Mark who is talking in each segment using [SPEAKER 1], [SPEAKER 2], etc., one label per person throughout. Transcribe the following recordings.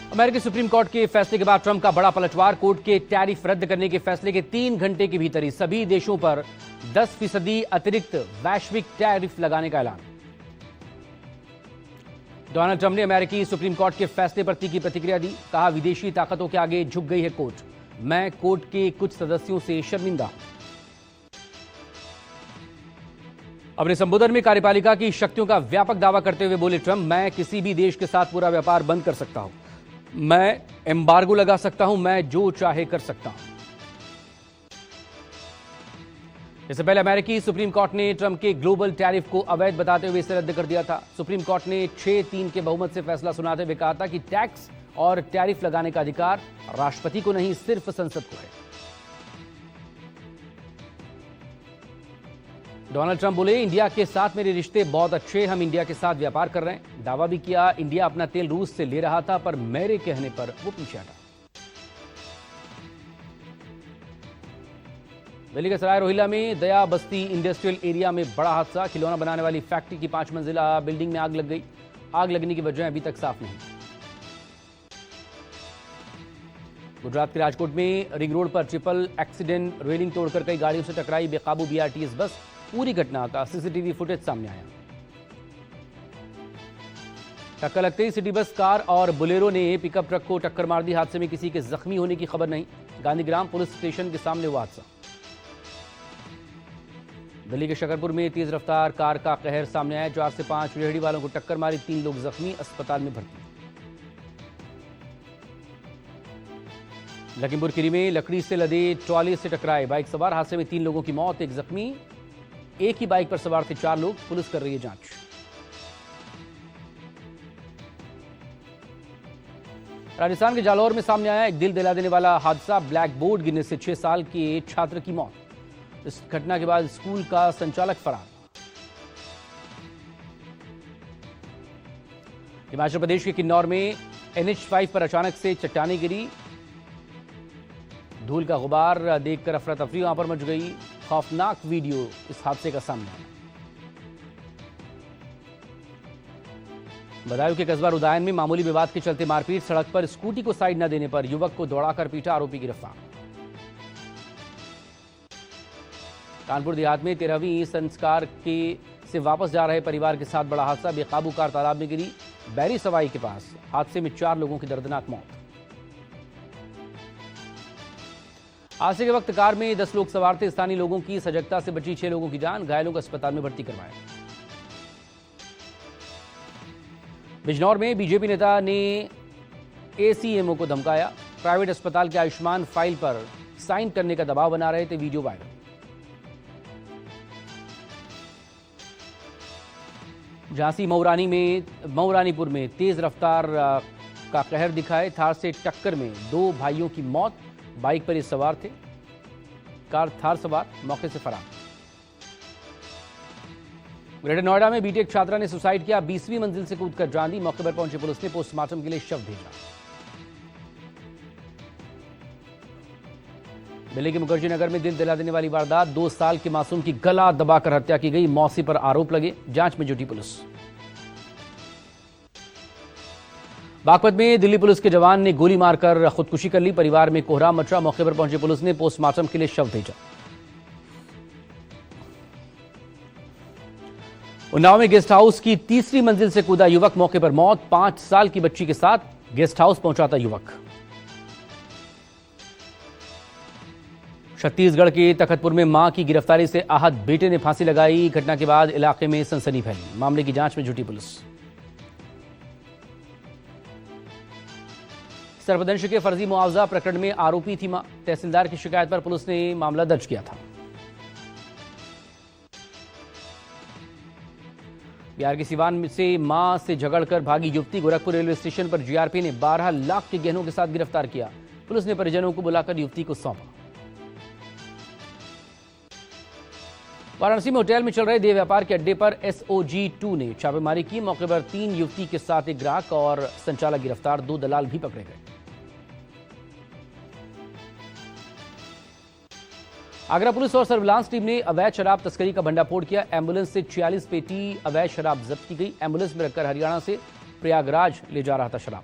[SPEAKER 1] अमेरिकी supreme court के फैसले के बाद ट्रंप का बड़ा पलटवार। कोर्ट के टैरिफ रद्द करने के फैसले के 3 घंटे के भीतर ही सभी देशों पर 10% अतिरिक्त वैश्विक टैरिफ लगाने का ऐलान। डोनाल्ड ट्रंप ने अमेरिकी सुप्रीम कोर्ट के फैसले पर तीखी प्रतिक्रिया दी। कहा, विदेशी ताकतों के आगे झुक गई है कोर्ट। मैं कोर्ट के कुछ सदस्यों से शर्मिंदा हूं। अपने संबोधन में कार्यपालिका की शक्तियों का व्यापक दावा करते हुए बोले ट्रंप, मैं किसी भी देश के साथ पूरा व्यापार बंद कर सकता हूं, मैं एम्बार्गो लगा सकता हूं, मैं जो चाहे कर सकता हूं। इससे पहले अमेरिकी सुप्रीम कोर्ट ने ट्रंप के ग्लोबल टैरिफ को अवैध बताते हुए इसे रद्द कर दिया था। सुप्रीम कोर्ट ने 6-3 के बहुमत से फैसला सुनाते हुए कहा था कि टैक्स और टैरिफ लगाने का अधिकार राष्ट्रपति को नहीं, सिर्फ संसद को है। डोनाल्ड ट्रंप बोले, इंडिया के साथ मेरे रिश्ते बहुत अच्छे, हम इंडिया के साथ व्यापार कर रहे हैं। दावा भी किया, इंडिया अपना तेल रूस से ले रहा था, पर मेरे कहने पर वो पीछे हटा। दिल्ली के सराय रोहिल्ला में दया बस्ती इंडस्ट्रियल एरिया में बड़ा हादसा। खिलौना बनाने वाली फैक्ट्री की 5 मंजिला बिल्डिंग में आग लग गई। आग लगने की वजह अभी तक साफ नहीं। गुजरात के राजकोट में रिंग रोड पर ट्रिपल एक्सीडेंट, रेलिंग तोड़कर कई गाड़ियों से टकराई बेकाबू बीआरटीएस बस। पूरी घटना का सीसीटीवी फुटेज सामने आया। टक्कर लगते ही सिटी बस, कार और बोलेरो ने पिकअप ट्रक को टक्कर मार दी। हादसे में किसी के जख्मी होने की खबर नहीं। गांधीग्राम पुलिस स्टेशन के सामने हुआ हादसा। दिल्ली के शकरपुर में तेज रफ्तार कार का कहर सामने आया। 4 से 5 रेहड़ी वालों को टक्कर मारी, 3 लोग जख्मी, अस्पताल में भर्ती। लखीमपुर खीरी में लकड़ी से लदे ट्रॉली से टकराए बाइक सवार। हादसे में 3 लोगों की मौत, 1 जख्मी। एक ही बाइक पर सवार थे 4 लोग। पुलिस कर रही है जांच। राजस्थान के जालौर में सामने आया एक दिल दिला देने वाला हादसा। ब्लैक बोर्ड गिरने से 6 साल के छात्र की मौत। इस घटना के बाद स्कूल का संचालक फरार। हिमाचल प्रदेश के किन्नौर में NH5 पर अचानक से चट्टानें गिरी। धूल का गुबार देखकर अफरा तफरी वहां पर मच गई। खौफनाक वीडियो इस हादसे का सामने आया। बदायूं के कस्बा रुदायन में मामूली विवाद के चलते मारपीट। सड़क पर स्कूटी को साइड न देने पर युवक को दौड़ाकर पीटा, आरोपी गिरफ्तार। कानपुर देहात में 13वीं संस्कार के से वापस जा रहे परिवार के साथ बड़ा हादसा। बेकाबू कार तालाब में गिरी बैरी सवाई के पास। हादसे में 4 लोगों की दर्दनाक मौत। हादसे के वक्त कार में 10 लोग सवार थे। स्थानीय लोगों की सजगता से बची 6 लोगों की जान। घायलों को अस्पताल में भर्ती करवाया। बिजनौर में बीजेपी नेता ने ACMO को धमकाया। प्राइवेट अस्पताल के आयुष्मान फाइल पर साइन करने का दबाव बना रहे थे, वीडियो वायरल। झांसी मऊरानीपुर में तेज रफ्तार का कहर दिखाए। थार से टक्कर में 2 भाइयों की मौत। बाइक पर ये सवार थे। कार थार सवार मौके से फरार। ग्रेटर नोएडा में बीटेक छात्रा ने सुसाइड किया। 20वीं मंजिल से कूदकर जान दी। मौके पर पहुंची पुलिस ने पोस्टमार्टम के लिए शव भेजा। दिल्ली के मुखर्जी नगर में दिल दिला देने वाली वारदात। 2 साल के मासूम की गला दबाकर हत्या की गई। मौसी पर आरोप लगे, जांच में जुटी पुलिस। बागपत में दिल्ली पुलिस के जवान ने गोली मारकर खुदकुशी कर ली। परिवार में कोहराम मचा। मौके पर पहुंची पुलिस ने पोस्टमार्टम के लिए शव भेजा। उन्नाव में गेस्ट हाउस की 3री मंजिल से कूदा युवक। मौके पर मौत। 5 साल की बच्ची के साथ गेस्ट हाउस पहुंचा था युवक। छत्तीसगढ़ के तखतपुर में मां की गिरफ्तारी से आहत बेटे ने फांसी लगाई। घटना के बाद इलाके में सनसनी फैली। मामले की जांच में जुटी पुलिस। सर्पदंश के फर्जी मुआवजा प्रकरण में आरोपी थी मां। तहसीलदार की शिकायत पर पुलिस ने मामला दर्ज किया था। बिहार के सिवान से मां से झगड़कर भागी युवती गोरखपुर रेलवे स्टेशन पर जीआरपी ने 12 लाख के गहनों के साथ गिरफ्तार किया। पुलिस ने परिजनों को बुलाकर युवती को सौंपा। वाराणसी में होटल में चल रहे देह व्यापार के अड्डे पर SOG-2 ने छापेमारी की। मौके पर 3 युवती के साथ एक ग्राहक और संचालक गिरफ्तार। 2 दलाल भी पकड़े गए। आगरा पुलिस और सर्विलांस टीम ने अवैध शराब तस्करी का भंडाफोड़ किया। एम्बुलेंस से 46 पेटी अवैध शराब जब्त की गई। एम्बुलेंस में रखकर हरियाणा से प्रयागराज ले जा रहा था शराब।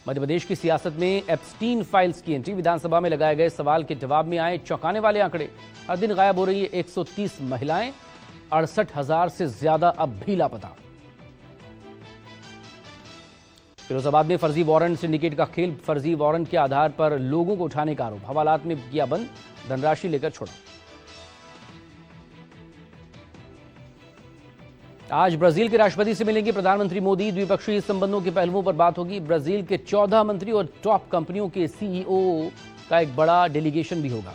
[SPEAKER 1] मध्य प्रदेश की सियासत में एप्स्टीन फाइल्स की एंट्री, विधानसभा में लगाए गए सवाल के जवाब में आए चौंकाने वाले आंकड़े। हर दिन गायब हो रही है 130 महिलाएं, 68,000 से ज्यादा अब भी लापता। फिरोजाबाद में फर्जी वारंट सिंडिकेट का खेल, फर्जी वारंट के आधार पर लोगों को उठाने का आरोप, हवालात में किया बंद, धनराशि लेकर छोड़ा। आज ब्राजील के राष्ट्रपति से मिलेंगे प्रधानमंत्री मोदी, द्विपक्षीय संबंधों के पहलुओं पर बात होगी। ब्राजील के 14 मंत्री और टॉप कंपनियों के सीईओ का एक बड़ा डेलीगेशन भी होगा।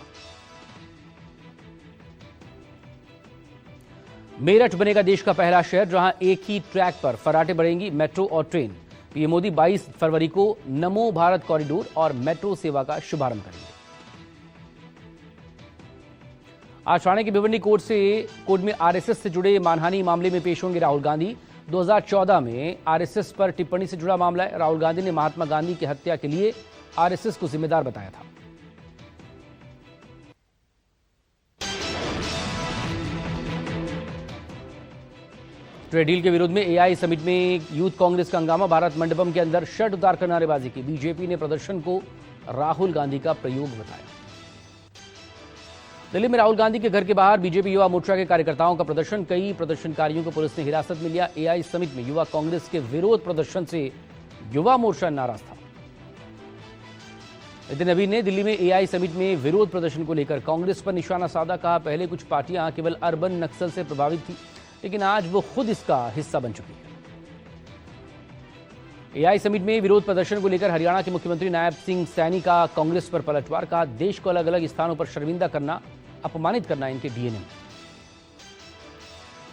[SPEAKER 1] मेरठ बनेगा देश का पहला शहर जहां एक ही ट्रैक पर फर्राटे बढ़ेंगी, मेट्रो और ट्रेन। पीएम मोदी 22 फरवरी को नमो भारत कॉरिडोर और मेट्रो सेवा का शुभारंभ करेंगे। आज ठाणे के भिवंडी कोर्ट में आरएसएस से जुड़े मानहानि मामले में पेश होंगे राहुल गांधी। 2014 में आरएसएस पर टिप्पणी से जुड़ा मामला है। राहुल गांधी ने महात्मा गांधी की हत्या के लिए आरएसएस को जिम्मेदार बताया था। ट्रेड डील के विरोध में एआई समिट में यूथ कांग्रेस का हंगामा, भारत मंडपम के अंदर शर्ट उतार कर नारेबाजी की। बीजेपी ने प्रदर्शन को राहुल गांधी का प्रयोग बताया। दिल्ली में राहुल गांधी के घर के बाहर बीजेपी युवा मोर्चा के कार्यकर्ताओं का प्रदर्शन, कई प्रदर्शनकारियों को पुलिस ने हिरासत में लिया। एआई समिट में युवा कांग्रेस के विरोध प्रदर्शन से युवा मोर्चा नाराज था। नितिन नवीन ने दिल्ली में एआई समिट में विरोध प्रदर्शन को लेकर कांग्रेस पर निशाना साधा, कहा पहले कुछ पार्टियां केवल अर्बन नक्सल से प्रभावित थी, लेकिन आज वो खुद इसका हिस्सा बन चुकी है। एआई समिट में विरोध प्रदर्शन को लेकर हरियाणा के मुख्यमंत्री नायब सिंह सैनी का कांग्रेस पर पलटवार, कहा देश को अलग अलग स्थानों पर शर्मिंदा करना, अपमानित करना इनके डीएनए में।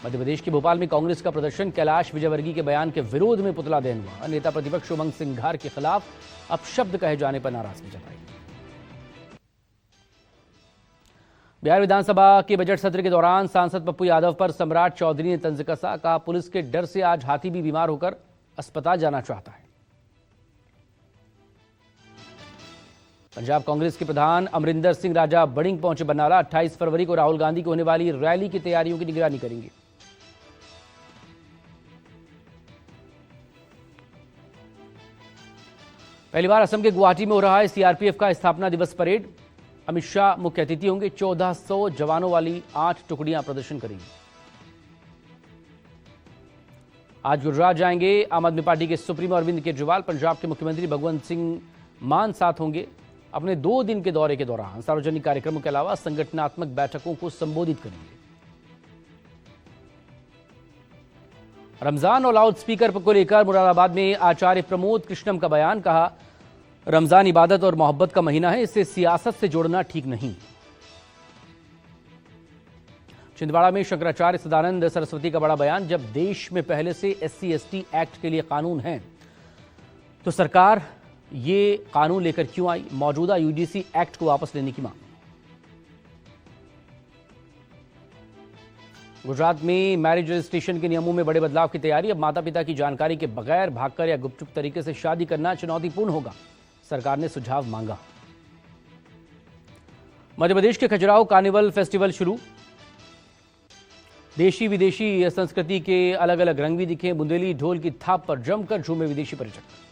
[SPEAKER 1] मध्य प्रदेश के भोपाल में कांग्रेस का प्रदर्शन, कैलाश विजयवर्गीय के बयान के विरोध में पुतला दहन हुआ। नेता प्रतिपक्ष उमंग सिंघार के खिलाफ अपशब्द कहे जाने पर नाराजगी जताई। बिहार विधानसभा के बजट सत्र के दौरान सांसद पप्पू यादव पर सम्राट चौधरी ने तंज कसा, कहा पुलिस के डर से आज हाथी भी बीमार होकर अस्पताल जाना चाहता है। पंजाब कांग्रेस के प्रधान अमरिंदर सिंह राजा बड़िंग पहुंचे बरनाला। 28 फरवरी को राहुल गांधी को होने वाली रैली की तैयारियों की निगरानी करेंगे। पहली बार असम के गुवाहाटी में हो रहा है सीआरपीएफ का स्थापना दिवस परेड। अमित शाह मुख्य अतिथि होंगे। 1400 जवानों वाली 8 टुकड़ियां प्रदर्शन करेंगी। आज गुजरात जाएंगे आम आदमी पार्टी के सुप्रीमो अरविंद केजरीवाल। पंजाब के मुख्यमंत्री भगवंत सिंह मान साथ होंगे। अपने 2 दिन के दौरे के दौरान सार्वजनिक कार्यक्रमों के अलावा संगठनात्मक बैठकों को संबोधित करेंगे। रमजान और लाउड स्पीकर को लेकर मुरादाबाद में आचार्य प्रमोद कृष्णम का बयान, कहा रमजान इबादत और मोहब्बत का महीना है, इसे सियासत से जोड़ना ठीक नहीं। छिंदवाड़ा में शंकराचार्य सदानंद सरस्वती का बड़ा बयान, जब देश में पहले से SC/ST एक्ट के लिए कानून है तो सरकार ये कानून लेकर क्यों आई, मौजूदा UGC एक्ट को वापस लेने की मांग। गुजरात में मैरिज रजिस्ट्रेशन के नियमों में बड़े बदलाव की तैयारी। अब माता पिता की जानकारी के बगैर भागकर या गुपचुप तरीके से शादी करना चुनौतीपूर्ण होगा, सरकार ने सुझाव मांगा। मध्य प्रदेश के खजुराहो कार्निवल फेस्टिवल शुरू। देशी विदेशी संस्कृति के अलग अलग रंग भी दिखे। बुंदेली ढोल की थाप पर जमकर झूमे विदेशी पर्यटक।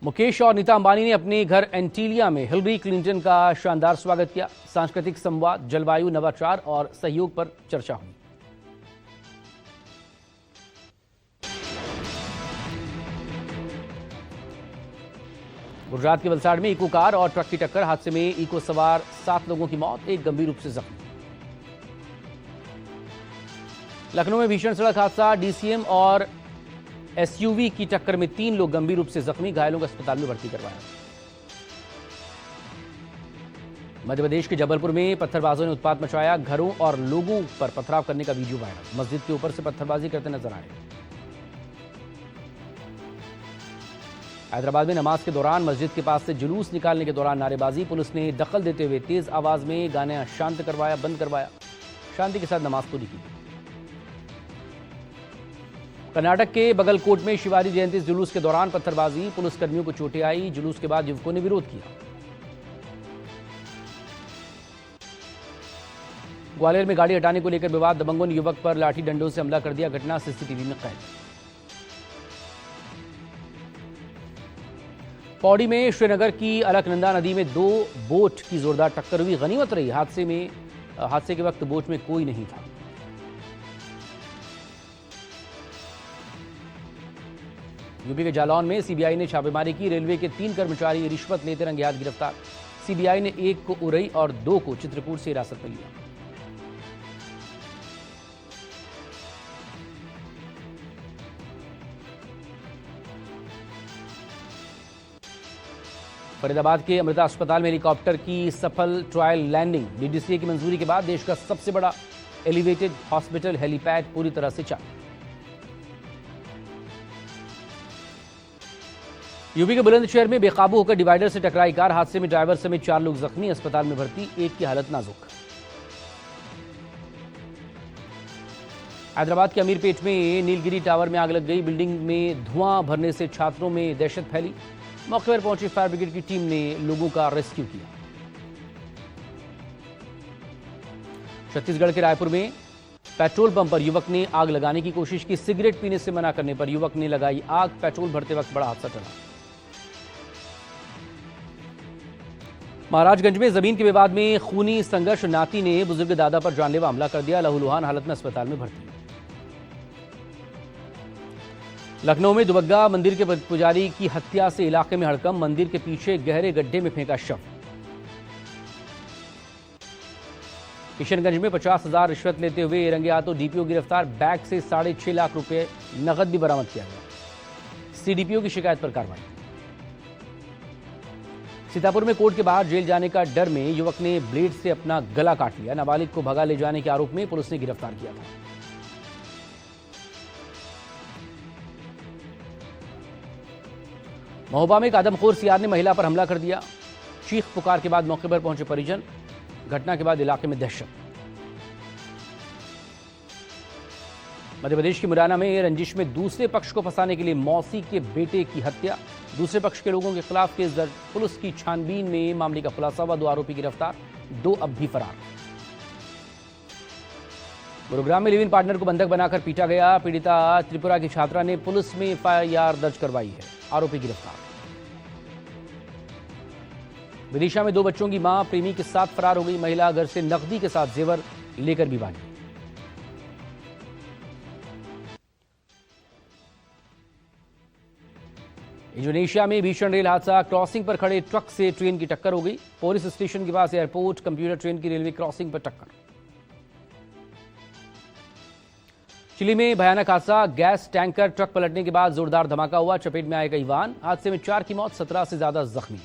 [SPEAKER 1] मुकेश और नीता अंबानी ने अपने घर एंटीलिया में हिलरी क्लिंटन का शानदार स्वागत किया। सांस्कृतिक संवाद, जलवायु, नवाचार और सहयोग पर चर्चा हुई। गुजरात के वलसाड़ में इको कार और ट्रक की टक्कर, हादसे में इको सवार 7 लोगों की मौत, एक गंभीर रूप से जख्मी। लखनऊ में भीषण सड़क हादसा, DCM और SUV की टक्कर में 3 लोग गंभीर रूप से जख्मी, घायलों को अस्पताल में भर्ती करवाया। मध्य प्रदेश के जबलपुर में पत्थरबाजों ने उत्पात मचाया, घरों और लोगों पर पथराव करने का वीडियो वायरल, मस्जिद के ऊपर से पत्थरबाजी करते नजर आए। हैदराबाद में नमाज के दौरान मस्जिद के पास से जुलूस निकालने के दौरान नारेबाजी, पुलिस ने दखल देते हुए तेज आवाज में गाने शांत करवाया, बंद करवाया, शांति के साथ नमाज पूरी की। कर्नाटक के बगलकोट में शिवाजी जयंती जुलूस के दौरान पत्थरबाजी, पुलिसकर्मियों को चोटें आई, जुलूस के बाद युवकों ने विरोध किया। ग्वालियर में गाड़ी हटाने को लेकर विवाद, दबंगों ने युवक पर लाठी डंडों से हमला कर दिया, घटना CCTV में कैद। पौड़ी में श्रीनगर की अलकनंदा नदी में दो बोट की जोरदार टक्कर हुई। गनीमत रही हादसे के वक्त बोट में कोई नहीं था। यूपी के जालौन में सीबीआई ने छापेमारी की। रेलवे के 3 कर्मचारी रिश्वत लेते रंगे हाथ गिरफ्तार। सीबीआई ने 1 को उरई और 2 को चित्रकूट से हिरासत में लिया। फरीदाबाद के अमृता अस्पताल में हेलीकॉप्टर की सफल ट्रायल लैंडिंग। डीडीसीए की मंजूरी के बाद देश का सबसे बड़ा एलिवेटेड हॉस्पिटल हेलीपैड पूरी तरह से चालू। यूपी के बुलंदशहर में बेकाबू होकर डिवाइडर से टकराई कार। हादसे में ड्राइवर समेत 4 लोग जख्मी, अस्पताल में भर्ती, एक की हालत नाजुक। हैदराबाद के अमीरपेट में नीलगिरी टावर में आग लग गई। बिल्डिंग में धुआं भरने से छात्रों में दहशत फैली। मौके पर पहुंची फायर ब्रिगेड की टीम ने लोगों का रेस्क्यू किया। छत्तीसगढ़ के रायपुर में पेट्रोल पंप पर युवक ने आग लगाने की कोशिश की। सिगरेट पीने से मना करने पर युवक ने लगाई आग। पेट्रोल भरते वक्त बड़ा हादसा टला। महाराजगंज में जमीन के विवाद में खूनी संघर्ष। नाती ने बुजुर्ग दादा पर जानलेवा हमला कर दिया। लहूलुहान हालत में अस्पताल में भर्ती। लखनऊ में दुबग्गा मंदिर के पुजारी की हत्या से इलाके में हड़कंप। मंदिर के पीछे गहरे गड्ढे में फेंका शव। किशनगंज में 50,000 रिश्वत लेते हुए रंगे हाथों डीपीओ गिरफ्तार। बैग से 6.5 लाख रुपए नकद भी बरामद किया गया। सीडीपीओ की शिकायत पर कार्रवाई। सीतापुर में कोर्ट के बाहर जेल जाने का डर में युवक ने ब्लेड से अपना गला काट लिया। नाबालिग को भगा ले जाने के आरोप में पुलिस ने गिरफ्तार किया था। महोबा में एक आदमखोर सियार ने महिला पर हमला कर दिया। चीख पुकार के बाद मौके पर पहुंचे परिजन। घटना के बाद इलाके में दहशत। मध्य प्रदेश की मुरैना में रंजिश में दूसरे पक्ष को फंसाने के लिए मौसी के बेटे की हत्या। दूसरे पक्ष के लोगों के खिलाफ केस दर्ज। पुलिस की छानबीन में मामले का खुलासा हुआ। 2 आरोपी गिरफ्तार, 2 अब भी फरार। गुरुग्राम में लिव इन पार्टनर को बंधक बनाकर पीटा गया। पीड़िता त्रिपुरा की छात्रा ने पुलिस में एफआईआर दर्ज करवाई है। आरोपी गिरफ्तार। विदिशा में 2 बच्चों की मां प्रेमी के साथ फरार हो गई। महिला घर से नकदी के साथ जेवर लेकर भी भागी। इंडोनेशिया में भीषण रेल हादसा। क्रॉसिंग पर खड़े ट्रक से ट्रेन की टक्कर हो गई। पोरिस स्टेशन के पास एयरपोर्ट कंप्यूटर ट्रेन की रेलवे क्रॉसिंग पर टक्कर। चिली में भयानक हादसा। गैस टैंकर ट्रक पलटने के बाद जोरदार धमाका हुआ। चपेट में आए कई वाहन। हादसे में 4 की मौत, 17 से ज्यादा जख्मी।